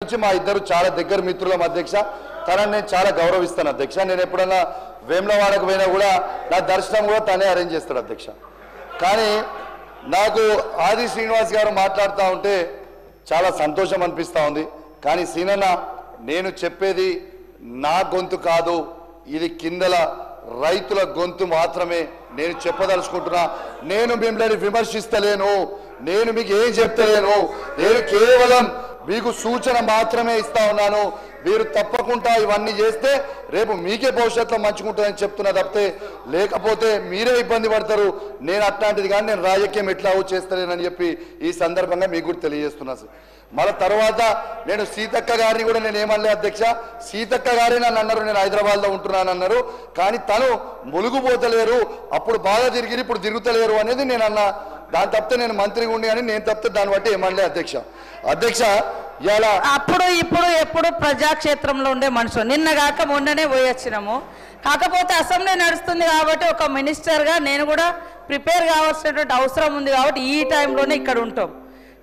నుంచి మా ఇద్దరు చాలా దగ్గర మిత్రులం అధ్యక్ష. తనని నేను చాలా గౌరవిస్తాను అధ్యక్ష. నేను ఎప్పుడన్నా వేములవాడకు పోయినా కూడా నా దర్శనం కూడా తనే అరేంజ్ చేస్తాడు అధ్యక్ష. కానీ నాకు ఆది శ్రీనివాస్ గారు మాట్లాడుతూ ఉంటే చాలా సంతోషం అనిపిస్తూ ఉంది. కానీ సీనన్న, నేను చెప్పేది నా గొంతు కాదు, ఇది కిందల రైతుల గొంతు మాత్రమే నేను చెప్పదలుచుకుంటున్నా. నేను మిమ్మల్ని విమర్శిస్తలేను, నేను మీకు ఏం చెప్తలేను, నేను కేవలం మీకు సూచన మాత్రమే ఇస్తా ఉన్నాను. మీరు తప్పకుండా ఇవన్నీ చేస్తే రేపు మీకే భవిష్యత్తులో మంచుకుంటుందని చెప్తున్నా తప్పితే, లేకపోతే మీరే ఇబ్బంది పడతారు. నేను అట్లాంటిది కానీ నేను రాజకీయం ఎట్లా చేస్తలేనని చెప్పి ఈ సందర్భంగా మీకు కూడా తెలియజేస్తున్నా. మళ్ళీ తర్వాత నేను సీతక్క గారిని కూడా నేను ఏమనలే అధ్యక్ష. సీతక్క గారే నన్ను అన్నారు నేను హైదరాబాద్లో ఉంటున్నాను అన్నారు. కానీ తను ములుగుపోతలేరు, అప్పుడు బాగా తిరిగి ఇప్పుడు తిరుగుతలేరు అనేది నేను అన్నా. దాని తప్పితే నేను మంత్రిగా ఉండి కానీ నేను తప్పితే దాన్ని బట్టి ఏమనలే అధ్యక్ష. అధ్యక్ష ఇలా అప్పుడు ఇప్పుడు ఎప్పుడు ప్రజాక్షేత్రంలో ఉండే మనుషులు నిన్నగాక మొన్ననే పోయొచ్చినాము. కాకపోతే అసెంబ్లీ నడుస్తుంది కాబట్టి ఒక మినిస్టర్గా నేను కూడా ప్రిపేర్ కావాల్సినటువంటి అవసరం ఉంది కాబట్టి ఈ టైంలోనే ఇక్కడ ఉంటాం.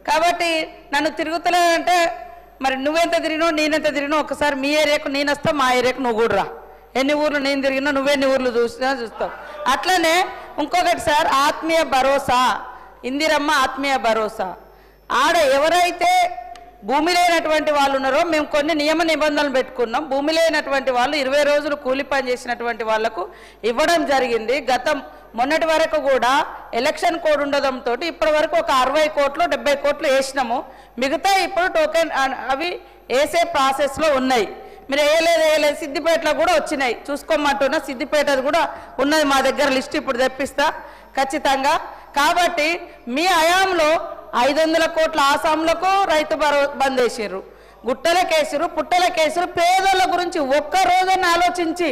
కాబట్టి నన్ను తిరుగుతలేదంటే మరి నువ్వెంత తిరిగినావు నేనెంత తిరిగినావు ఒకసారి మీ ఏరియాకు నేను వస్తా, మా ఏరియాకు నువ్వు కూడా రా. ఎన్ని ఊర్లు నేను తిరిగినా నువ్వెన్ని ఊర్లు చూస్తావు. అట్లనే ఇంకొకటి సార్, ఆత్మీయ భరోసా, ఇందిరమ్మ ఆత్మీయ భరోసా. ఆడ ఎవరైతే భూమి లేనటువంటి వాళ్ళు ఉన్నారో మేము కొన్ని నియమ నిబంధనలు పెట్టుకున్నాం. భూమి లేనటువంటి వాళ్ళు 20 రోజులు కూలి పని చేసినటువంటి వాళ్లకు ఇవ్వడం జరిగింది. మొన్నటి వరకు కూడా ఎలక్షన్ కోడ్ ఉండడంతో ఇప్పటి వరకు ఒక 60 కోట్లు 70 కోట్లు వేసినాము. మిగతా ఇప్పుడు టోకెన్ అవి వేసే ప్రాసెస్లో ఉన్నాయి. మీరు వేయలేదు సిద్దిపేటలో కూడా వచ్చినాయి, చూసుకోమంటున్నా. సిద్దిపేట కూడా ఉన్నది మా దగ్గర, లిస్ట్ ఇప్పుడు తెప్పిస్తా ఖచ్చితంగా. కాబట్టి మీ హయాంలో 500 కోట్ల ఆసాంలకు రైతు బంద్ వేసారు, గుట్టలకేసారు, పుట్టలకేసారు. పేదోళ్ళ గురించి ఒక్కరోజైనా ఆలోచించి,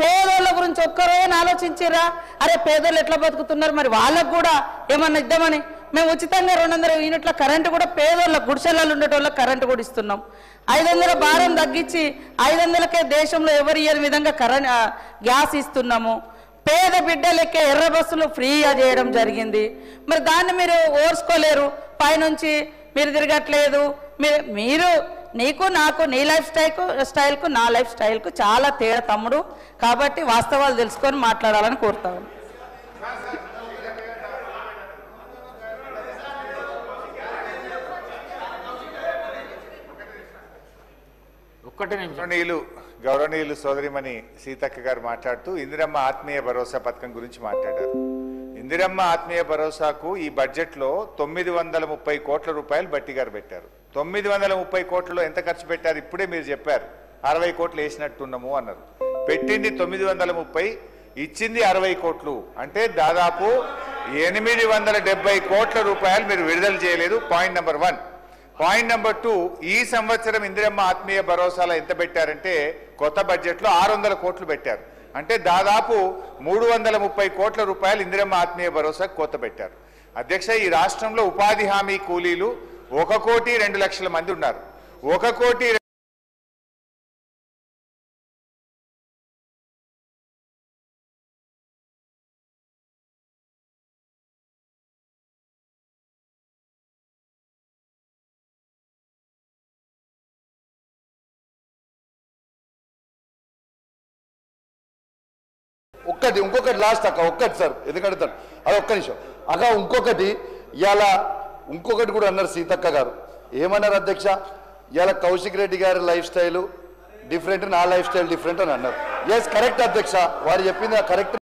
పేదోళ్ళ గురించి ఒక్కరోజైనా ఆలోచించిరా? అరే పేదోళ్ళు ఎట్లా బతుకుతున్నారు, మరి వాళ్ళకు కూడా ఏమన్నా ఇద్దామని మేము ఉచితంగా 200 యూనిట్ల కరెంటు కూడా పేదోళ్ళ గుడిసెలలో ఉండేటోళ్ళకి కరెంటు కూడా ఇస్తున్నాం. 500 భారం తగ్గించి 500కే దేశంలో ఎవరు ఇయ్యని విధంగా గ్యాస్ ఇస్తున్నాము. పేద బిడ్డలకే ఎర్ర బస్సులు ఫ్రీగా చేయడం జరిగింది. మరి దాన్ని మీరు ఓర్చుకోలేరు. పైనుంచి మీరు తిరగట్లేదు. మీరు నీకు నాకు నీ లైఫ్ స్టైల్కు నా లైఫ్ స్టైల్కు చాలా తేడా తమ్ముడు. కాబట్టి వాస్తవాలు తెలుసుకొని మాట్లాడాలని కోరుతాను. గౌరవనీయులు సోదరిమణి సీతక్క గారు మాట్లాడుతూ ఇందిరమ్మ ఆత్మీయ భరోసా పథకం గురించి మాట్లాడారు. ఇందిరమ్మ ఆత్మీయ భరోసాకు ఈ బడ్జెట్లో 930 కోట్ల రూపాయలు బట్టి గారు పెట్టారు. 930 కోట్లలో ఎంత ఖర్చు పెట్టారు ఇప్పుడే మీరు చెప్పారు. 60 కోట్లు వేసినట్టున్నాము అన్నారు. పెట్టింది 930, ఇచ్చింది 60 కోట్లు. అంటే దాదాపు 870 కోట్ల రూపాయలు మీరు విడుదల చేయలేదు. Point number 1. పాయింట్ నెంబర్ 2, ఈ సంవత్సరం ఇందిరమ్మ ఆత్మీయ భరోసాలో ఎంత పెట్టారంటే కొత్త బడ్జెట్లో 600 కోట్లు పెట్టారు. అంటే దాదాపు 330 కోట్ల రూపాయలు ఇందిరమ్మ ఆత్మీయ భరోసాకు కోత పెట్టారు. అధ్యక్ష, ఈ రాష్ట్రంలో ఉపాధి హామీ కూలీలు 1,02,00,000 మంది ఉన్నారు. 1 కోటి ఇంకొకటి లాస్ట్ అక్క, ఒక్కటి సార్, ఎందుకంటే అది ఒక్క నిమిషం అక్క. ఇంకొకటి ఇవాళ ఇంకొకటి కూడా అన్నారు సీతక్క గారు. ఏమన్నారు అధ్యక్ష? ఇవాళ కౌశిక్ రెడ్డి గారి లైఫ్ స్టైల్ డిఫరెంట్, నా లైఫ్ స్టైల్ డిఫరెంట్ అని అన్నారు. ఎస్ కరెక్ట్ అధ్యక్ష, వారు చెప్పింది కరెక్ట్.